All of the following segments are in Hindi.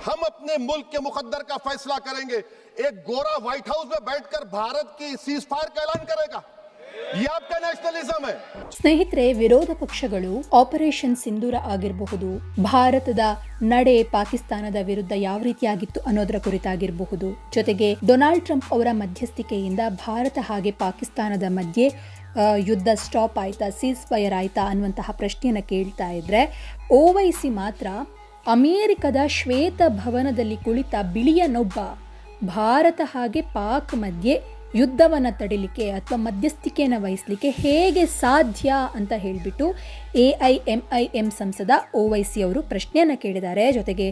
हम अपने मुल्क के मुकद्दर का फैसला करेंगे। एक गोरा व्हाइट हाउस में बैठकर भारत की सीज फायर का ऐलान करेगा? ये आपका नेशनलिज्म है। ಸ್ನೇಹಿತರೆ, ವಿರೋಧ ಪಕ್ಷಗಳು ಆಪರೇಷನ್ ಸಿಂಧೂರ ಆಗಿರಬಹುದು, ಭಾರತದ ನಡೆ ಪಾಕಿಸ್ತಾನದ ವಿರುದ್ಧ ಯಾವ ರೀತಿಯಾಗಿತ್ತು ಅನ್ನೋದರ ಕುರಿತಾಗಿರಬಹುದು, ಜೊತೆಗೆ ಡೊನಾಲ್ಡ್ ಟ್ರಂಪ್ ಅವರ ಮಧ್ಯಸ್ಥಿಕೆಯಿಂದ ಭಾರತ ಹಾಗೆ ಪಾಕಿಸ್ತಾನದ ಮಧ್ಯೆ ಯುದ್ಧ ಸ್ಟಾಪ್ ಆಯ್ತಾ, ಸೀಸ್ ಫೈರ್ ಆಯ್ತಾ ಅನ್ನುವಂತಹ ಪ್ರಶ್ನೆಯನ್ನು ಕೇಳ್ತಾ ಇದ್ರೆ, ಓವೈಸಿ ಮಾತ್ರ ಅಮೆರಿಕದ ಶ್ವೇತ ಭವನದಲ್ಲಿ ಕುಳಿತ ಬಿಳಿಯನೊಬ್ಬ ಭಾರತ ಹಾಗೆ ಪಾಕ್ ಮಧ್ಯೆ ಯುದ್ಧವನ್ನು ತಡಿಲಿಕ್ಕೆ ಅಥವಾ ಮಧ್ಯಸ್ಥಿಕೆಯನ್ನು ವಹಿಸಲಿಕ್ಕೆ ಹೇಗೆ ಸಾಧ್ಯ ಅಂತ ಹೇಳಿಬಿಟ್ಟು AIMIM ಸಂಸದ ಓವೈಸಿ ಅವರು ಪ್ರಶ್ನೆಯನ್ನು ಕೇಳಿದ್ದಾರೆ. ಜೊತೆಗೆ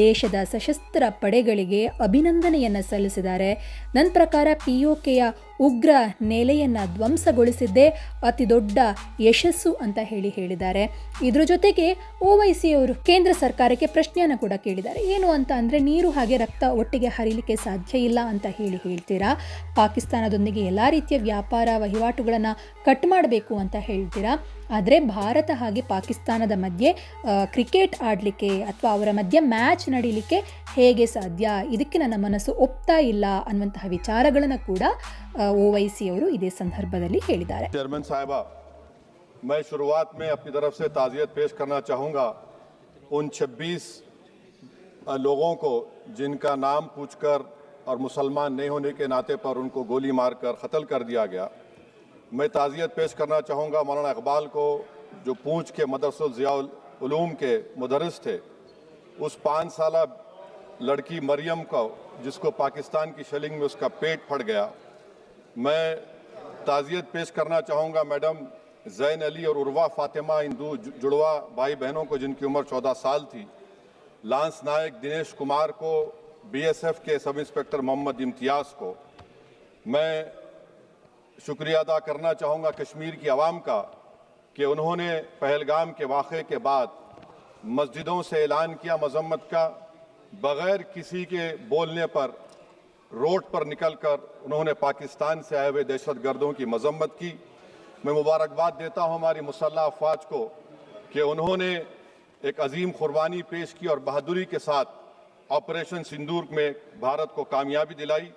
ದೇಶದ ಸಶಸ್ತ್ರ ಪಡೆಗಳಿಗೆ ಅಭಿನಂದನೆಯನ್ನು ಸಲ್ಲಿಸಿದ್ದಾರೆ. ನನ್ನ ಪ್ರಕಾರ POKಯ ಉಗ್ರ ನೆಲೆಯನ್ನು ಧ್ವಂಸಗೊಳಿಸಿದ್ದೇ ಅತಿ ದೊಡ್ಡ ಯಶಸ್ಸು ಅಂತ ಹೇಳಿದ್ದಾರೆ. ಇದ್ರ ಜೊತೆಗೆ ಓವೈಸಿ ಅವರು ಕೇಂದ್ರ ಸರ್ಕಾರಕ್ಕೆ ಪ್ರಶ್ನೆಯನ್ನು ಕೂಡ ಕೇಳಿದ್ದಾರೆ. ಏನು ಅಂತ ಅಂದರೆ, ನೀರು ಹಾಗೆ ರಕ್ತ ಒಟ್ಟಿಗೆ ಹರಿಲಿಕ್ಕೆ ಸಾಧ್ಯ ಇಲ್ಲ ಅಂತ ಹೇಳ್ತೀರಾ, ಪಾಕಿಸ್ತಾನದೊಂದಿಗೆ ಎಲ್ಲ ರೀತಿಯ ವ್ಯಾಪಾರ ವಹಿವಾಟುಗಳನ್ನು ಕಟ್ ಮಾಡಬೇಕು ಅಂತ ಹೇಳ್ತೀರಾ, ಆದರೆ ಭಾರತ ಹಾಗೆ ಪಾಕಿಸ್ತಾನದ ಮಧ್ಯೆ ಕ್ರಿಕೆಟ್ ಆಡಲಿಕ್ಕೆ ಅಥವಾ ಅವರ ಮಧ್ಯೆ ಮ್ಯಾಚ್ ನಡೀಲಿಕ್ಕೆ ಹೇಗೆ ಸಾಧ್ಯ, ಇದಕ್ಕೆ ನನ್ನ ಮನಸ್ಸು ಒಪ್ತಾ ಇಲ್ಲ ಅನ್ನುವಂತಹ ವಿಚಾರಗಳನ್ನು ಕೂಡ ಓವೈಸಿ ಅವರು ಇದೇ ಸಂದರ್ಭದಲ್ಲಿ ಹೇಳಿದ್ದಾರೆ. चेयरमैन साहिबा, मैं शुरुआत में अपनी तरफ से ताज़ियत पेश करना चाहूँगा उन 26 लोगों को जिनका नाम पूछकर और मुसलमान नहीं होने के नाते पर उनको गोली मारकर कत्ल कर दिया गया. मैं ताज़ियत पेश करना चाहूँगा मौलाना इकबाल को, जो पूंछ के मदरसुल ज़ियाउल उलूम के मुदर्रिस थे, उस 5 साला लड़की मरियम को जिसको पाकिस्तान की शेलिंग में उसका पेट फट गया. मैं ताज़ियत पेश करना चाहूँगा मैडम ज़ैन अली और उर्वा फातिमा, इन दो जुड़वा भाई बहनों को जिनकी उम्र 14 साल थी, लांस नायक दिनेश कुमार को, BSF के सब इंस्पेक्टर मोहम्मद इम्तियाज़ को. मैं शुक्रिया अदा करना चाहूँगा कश्मीर की आवाम का कि उन्होंने पहलगाम के वाक़े के बाद मस्जिदों से ऐलान किया मजम्मत का, बग़ैर किसी के बोलने पर रोड पर निकलकर उन्होंने पाकिस्तान से आए हुए दहशतगर्दों की मजम्मत की. मैं मुबारकबाद देता हूँ हमारी मुसल्लह अफ़वाज को कि उन्होंने एक अजीम कुर्बानी पेश की और बहादुरी के साथ ऑपरेशन सिंदूर में भारत को कामयाबी दिलाई.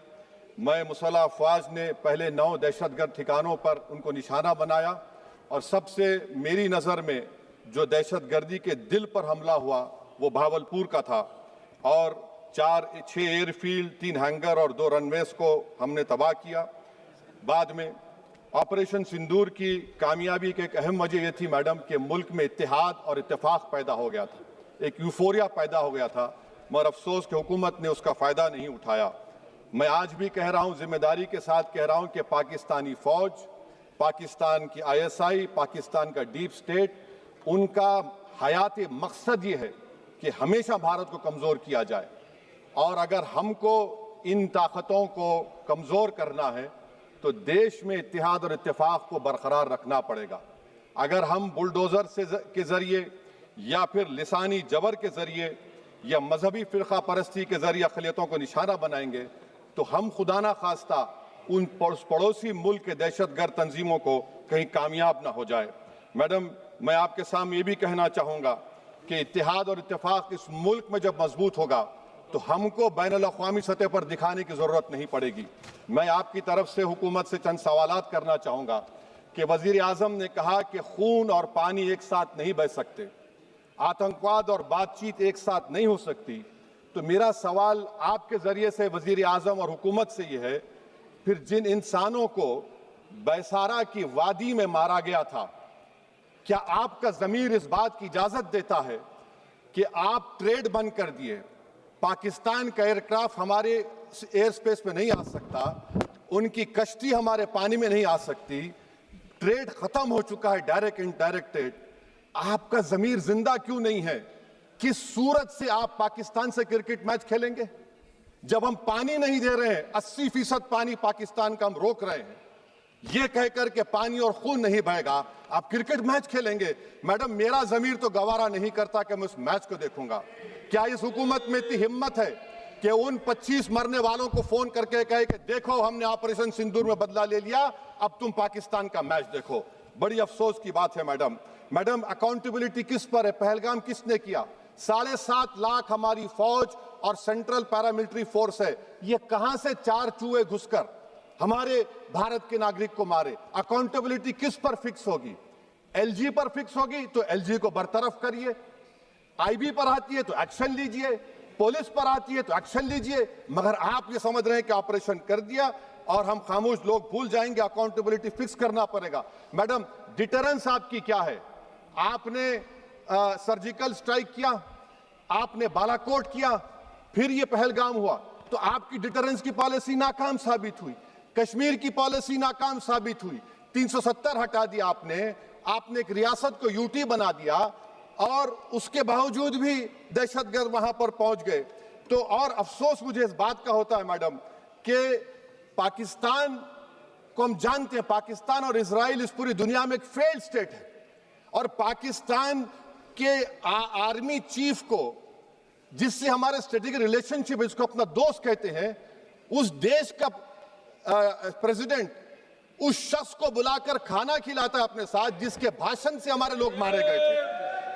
मैं मुसल्लह अफ़वाज ने पहले 9 दहशतगर्द ठिकानों पर उनको निशाना बनाया और सबसे मेरी नज़र में जो दहशतगर्दी के दिल पर हमला हुआ वो भावलपुर का था और 6 एयरफील्ड, 3 हैंगर और 2 रनवेज को हमने तबाह किया. बाद में ऑपरेशन सिंदूर की कामयाबी की एक अहम वजह यह थी मैडम कि मुल्क में इत्तेहाद और इत्तेफाक पैदा हो गया था, एक यूफोरिया पैदा हो गया था, मगर अफसोस कि हुकूमत ने उसका फ़ायदा नहीं उठाया. मैं आज भी कह रहा हूं, जिम्मेदारी के साथ कह रहा हूं कि पाकिस्तानी फौज, पाकिस्तान की ISI, पाकिस्तान का डीप स्टेट, उनका हयाती मकसद ये है कि हमेशा भारत को कमज़ोर किया जाए. और अगर हमको इन ताकतों को कमज़ोर करना है तो देश में इत्तेहाद और इत्तेफाक को बरकरार रखना पड़ेगा. अगर हम बुलडोज़र के ज़रिए या फिर लिसानी जबर के ज़रिए या मजहबी फ़िरक़ा परस्ती के ज़रिए अक़लियतों को निशाना बनाएंगे तो हम खुदा ना खास्ता उन पड़ोसी मुल्क के दहशतगर्द तंजीमों को कहीं कामयाब ना हो जाए. मैडम, मैं आपके सामने ये भी कहना चाहूँगा कि इत्तेहाद और इत्तेफाक इस मुल्क में जब मजबूत होगा तो हमको बैनुल अक़वामी सतह पर दिखाने की ज़रूरत नहीं पड़ेगी. मैं आपकी तरफ से हुकूमत से चंद सवालात करना चाहूँगा कि वज़ीर आज़म ने कहा कि खून और पानी एक साथ नहीं बह सकते, आतंकवाद और बातचीत एक साथ नहीं हो सकती. तो मेरा सवाल आपके ज़रिए से वज़ीर आज़म और हुकूमत से ये है, फिर जिन इंसानों को बैसारा की वादी में मारा गया था, क्या आपका ज़मीर इस बात की इजाज़त देता है कि आप ट्रेड बंद कर दिए, पाकिस्तान का एयरक्राफ्ट हमारे एयर स्पेस में नहीं आ सकता, उनकी कश्ती हमारे पानी में नहीं आ सकती, ट्रेड ख़त्म हो चुका है डायरेक्ट इनडायरेक्टेड, आपका ज़मीर जिंदा क्यों नहीं है? किस सूरत से आप पाकिस्तान से क्रिकेट मैच खेलेंगे जब हम पानी नहीं दे रहे हैं? 80% पानी पाकिस्तान का हम रोक रहे हैं. ये कहकर के पानी और खून नहीं बहेगा, आप क्रिकेट मैच खेलेंगे? मैडम, मेरा ज़मीर तो गवारा नहीं करता कि मैं उस मैच को देखूंगा. क्या इस हुकूमत में इतनी हिम्मत है कि उन 25 मरने वालों को फोन करके कहे कि देखो हमने ऑपरेशन सिंदूर में बदला ले लिया, अब तुम पाकिस्तान का मैच देखो? बड़ी अफसोस की बात है मैडम. अकाउंटेबिलिटी किस पर है? पहलगाम किसने किया? 7.5 लाख हमारी फौज और सेंट्रल पैरामिलिट्री फोर्स है। ये कहां से 4 चूहे घुसकर हमारे भारत के नागरिक को मारे? अकाउंटेबिलिटी किस पर फिक्स होगी? एलजी पर फिक्स होगी तो एलजी को बरतरफ करिए, आईबी पर आती है तो एक्शन लीजिए, पुलिस पर आती है तो एक्शन लीजिए। मगर आप ये समझ रहे हैं कि ऑपरेशन कर दिया और हम खामोश लोग भूल जाएंगे। अकाउंटेबिलिटी फिक्स करना पड़ेगा। मैडम, डिटरेंस आपकी क्या है? आपने सर्जिकल स्ट्राइक किया, आपने बालाकोट किया, फिर ये पहलगाम हुआ, तो आपकी डिटरेंस की पॉलिसी नाकाम साबित हुई। कश्मीर की पॉलिसी नाकाम साबित हुई। 370 हटा दिया आपने एक रियासत को यूटी बना दिया और उसके बावजूद भी दहशतगर्द वहां पर पहुंच गए। तो और अफसोस मुझे इस बात का होता है मैडम कि पाकिस्तान को हम जानते हैं, पाकिस्तान और इजराइल इस पूरी दुनिया में एक फेल्ड स्टेट है और पाकिस्तान के आर्मी चीफ को, जिससे हमारे स्ट्रेटेजिक रिलेशनशिप, इसको अपना दोस्त कहते हैं, उस देश का प्रेसिडेंट उस शख्स को बुलाकर खाना खिलाता है अपने साथ जिसके भाषण से हमारे लोग मारे गए थे।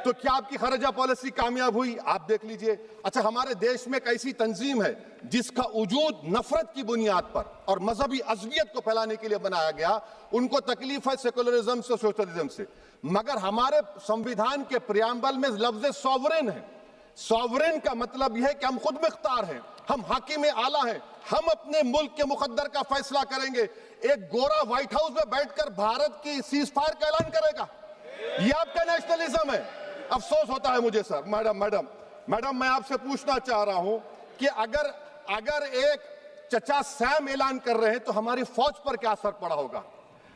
तो क्या आपकी खारजा पॉलिसी कामयाब हुई? आप देख लीजिए। अच्छा, हमारे देश में एक ऐसी तंजीम है जिसका वजूद नफरत की बुनियाद पर और मजहबी अज़वियत को फैलाने के लिए बनाया गया। उनको तकलीफ है सेकुलरिज्म से, सोशलिज्म से, मगर हमारे संविधान के प्रियम्बल में लफ्ज सॉवरेन है। सॉवरेन का मतलब यह है कि हम खुद मुख्तार हैं, हम हाकिम आला हैं, हम अपने मुल्क के मुकद्दर का फैसला करेंगे। एक गोरा व्हाइट हाउस में बैठकर भारत की सीज़फायर का ऐलान करेगा? यह आपका नेशनलिज्म है? अफसोस होता है मुझे सर। मैडम मैं आपसे पूछना चाह रहा हूं कि अगर एक चचा सैम ऐलान कर रहे हैं तो हमारी फौज पर क्या असर पड़ा होगा?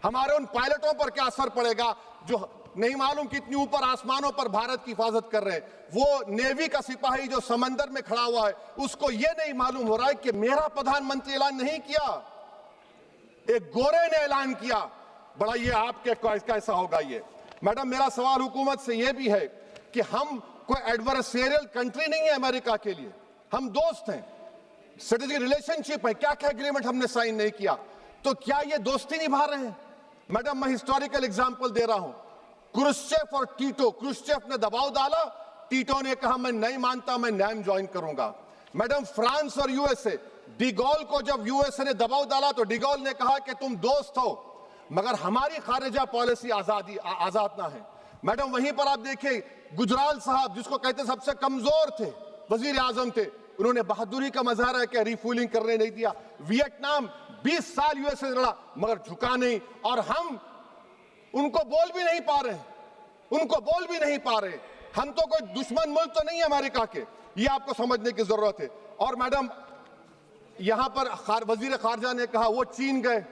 हमारे उन पायलटों पर क्या असर पड़ेगा जो नहीं मालूम कितनी ऊपर आसमानों पर भारत की हिफाजत कर रहे हैं? वो नेवी का सिपाही जो समंदर में खड़ा हुआ है, उसको यह नहीं मालूम हो रहा है कि मेरा प्रधानमंत्री ऐलान नहीं किया, एक गोरे ने ऐलान किया। बड़ा ये आपके कैसा होगा ये? मैडम, मेरा सवाल हुकूमत से यह भी है कि हम कोई एडवर्सेरियल कंट्री नहीं है अमेरिका के लिए, हम दोस्त हैं, स्ट्रेटेजिक रिलेशनशिप है। क्या क्या एग्रीमेंट हमने साइन नहीं किया, तो क्या ये दोस्ती निभा रहे हैं? मैडम, मैं हिस्टोरिकल एग्जांपल दे रहा हूं। क्रुश्चेव और टीटो, क्रुश्चेव ने दबाव डाला, टीटो ने कहा मैं नहीं मानता, मैं नैम ज्वाइन करूंगा। मैडम, फ्रांस और यूएसए, डिगोल को जब यूएसए ने दबाव डाला तो डिगोल ने कहा कि तुम दोस्त हो मगर हमारी खारिजा पॉलिसी आजाद ना है। मैडम, वहीं पर आप देखिए गुजराल साहब, जिसको कहते सबसे कमजोर थे, वजीर आजम थे, उन्होंने बहादुरी का मजारा है कि रिफूलिंग करने नहीं दिया। वियतनाम 20 साल यूएसए लड़ा मगर झुका नहीं, और हम उनको बोल भी नहीं पा रहे, हम तो कोई दुश्मन मुल्क तो नहीं है अमेरिका के, ये आपको समझने की जरूरत है। और मैडम, यहां पर वजीर खारजा ने कहा वो चीन गए,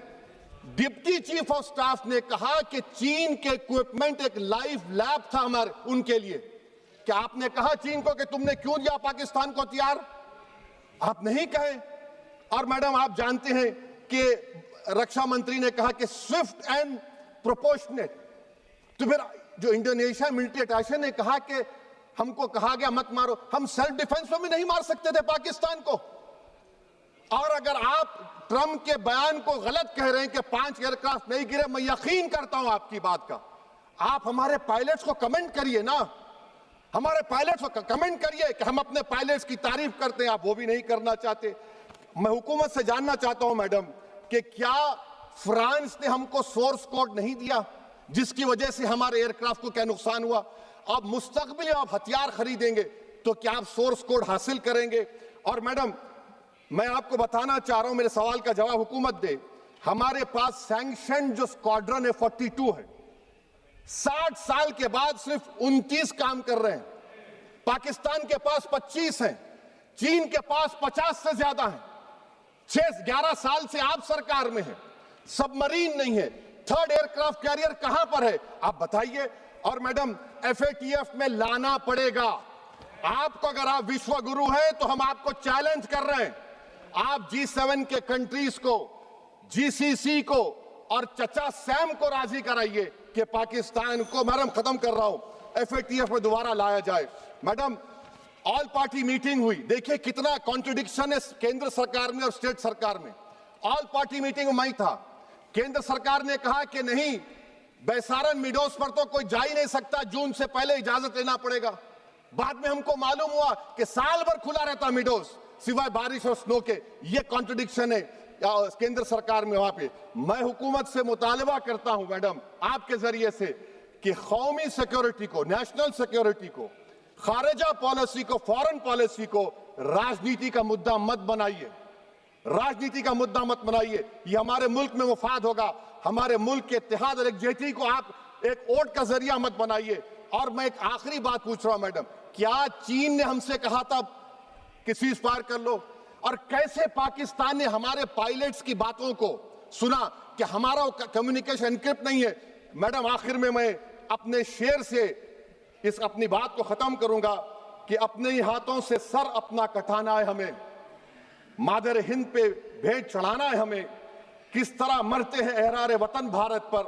डिप्टी चीफ ऑफ स्टाफ ने कहा कि चीन के इक्विपमेंट एक लाइफ लैब था हमारे उनके लिए। क्या आपने कहा चीन को कि तुमने क्यों दिया पाकिस्तान को हथियार? आप नहीं कहे। और मैडम, आप जानते हैं कि रक्षा मंत्री ने कहा कि स्विफ्ट एंड प्रोपोर्शनेट, तो फिर जो इंडोनेशिया मिलिट्री अटैचे ने कहा कि हमको कहा गया मत मारो, हम सेल्फ डिफेंस में भी नहीं मार सकते थे पाकिस्तान को। और अगर आप ट्रंप के बयान को गलत कह रहे हैं कि 5 एयरक्राफ्ट नहीं गिरे, मैं यकीन करता हूं आपकी बात का। आप हमारे पायलट्स को कमेंट करिए ना, हमारे पायलट्स को कमेंट करिए कि हम अपने पायलट्स की तारीफ करते हैं, आप वो भी नहीं करना चाहते। मैं हुकूमत से जानना चाहता हूं मैडम कि क्या फ्रांस ने हमको सोर्स कोड नहीं दिया जिसकी वजह से हमारे एयरक्राफ्ट को क्या नुकसान हुआ? अब मुस्तकबिल में आप हथियार खरीदेंगे तो क्या आप सोर्स कोड हासिल करेंगे? और मैडम, मैं आपको बताना चाह रहा हूं, मेरे सवाल का जवाब हुकूमत दे। हमारे पास सैंक्शन जो स्क्वाड्रन है 42 है, 60 साल के बाद सिर्फ 29 काम कर रहे हैं। पाकिस्तान के पास 25 हैं, चीन के पास 50 से ज्यादा हैं। 11 साल से आप सरकार में हैं, सबमरीन नहीं है, थर्ड एयरक्राफ्ट कैरियर कहां पर है आप बताइए। और मैडम, FATF में लाना पड़ेगा आपको। अगर आप विश्व गुरु हैं तो हम आपको चैलेंज कर रहे हैं, आप G7 के कंट्रीज को, GCC को और चचा सैम को राजी कराइए कि पाकिस्तान को, मैडम खत्म कर रहा हूं, FATF में दोबारा लाया जाए। मैडम, ऑल पार्टी मीटिंग हुई, देखिए कितना कॉन्ट्रडिक्शन है केंद्र सरकार में और स्टेट सरकार में। ऑल पार्टी मीटिंग में मैं था, केंद्र सरकार ने कहा कि नहीं, बैसारन मिडोस पर तो कोई जा ही नहीं सकता, जून से पहले इजाजत लेना पड़ेगा। बाद में हमको मालूम हुआ कि साल भर खुला रहता मिडोस सिवाय बारिश और स्नो के। ये कॉन्ट्रडिक्शन है केंद्र सरकार में। वहां पे मैं हुकूमत से मुतालबा करता हूं मैडम आपके जरिए से कि कौमी सिक्योरिटी को, नेशनल सिक्योरिटी को, खारिजा पॉलिसी को, फॉरेन पॉलिसी को राजनीति का मुद्दा मत बनाइए, राजनीति का मुद्दा मत बनाइए। ये हमारे मुल्क में मुफाद होगा, हमारे मुल्क के इत्तेहाद और एकजुटती को आप एक वोट का जरिया मत बनाइए। और मैं एक आखिरी बात पूछ रहा हूं मैडम, क्या चीन ने हमसे कहा था कि सीज फायर कर लो? और कैसे पाकिस्तान ने हमारे पायलट्स की बातों को सुना कि हमारा कम्युनिकेशन एनक्रिप्ट नहीं है? मैडम आखिर में मैं अपने शेर से इस अपनी बात को खत्म करूंगा कि अपने ही हाथों से सर अपना कटाना है हमें, मादर हिंद पे भेंट चढ़ाना है हमें। किस तरह मरते हैं एहरारे वतन भारत पर,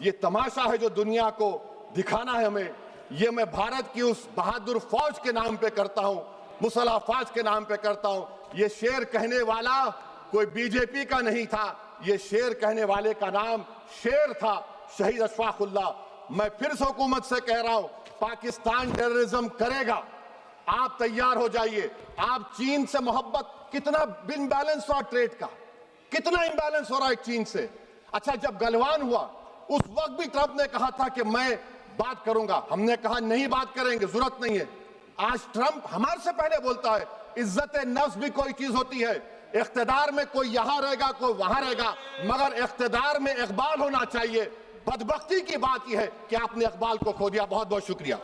यह तमाशा है जो दुनिया को दिखाना है हमें। यह मैं भारत की उस बहादुर फौज के नाम पे करता हूं, मुसल्लह फौज के नाम पे करता हूं। यह शेर कहने वाला कोई बीजेपी का नहीं था, यह शेर कहने वाले का नाम शेर था, शहीद अशफाकुल्लाह। मैं फिर से हुकूमत से कह रहा हूं, पाकिस्तान टेररिज्म करेगा, आप तैयार हो जाइए। आप चीन से मोहब्बत, कितना इम्बैलेंस हुआ ट्रेड का, कितना इम्बैलेंस हो रहा है चीन से। अच्छा, जब गलवान हुआ उस वक्त भी ट्रंप ने कहा था कि मैं बात करूंगा, हमने कहा नहीं बात करेंगे, जरूरत नहीं है। आज ट्रंप हमारे से पहले बोलता है इज्जत नफ्स भी कोई चीज होती है, इख्तिदार में कोई यहां रहेगा कोई वहां रहेगा, मगर इख्तिदार में इकबाल होना चाहिए। बदबख्ती की बात यह है कि आपने इकबाल को खो दिया। बहुत बहुत शुक्रिया।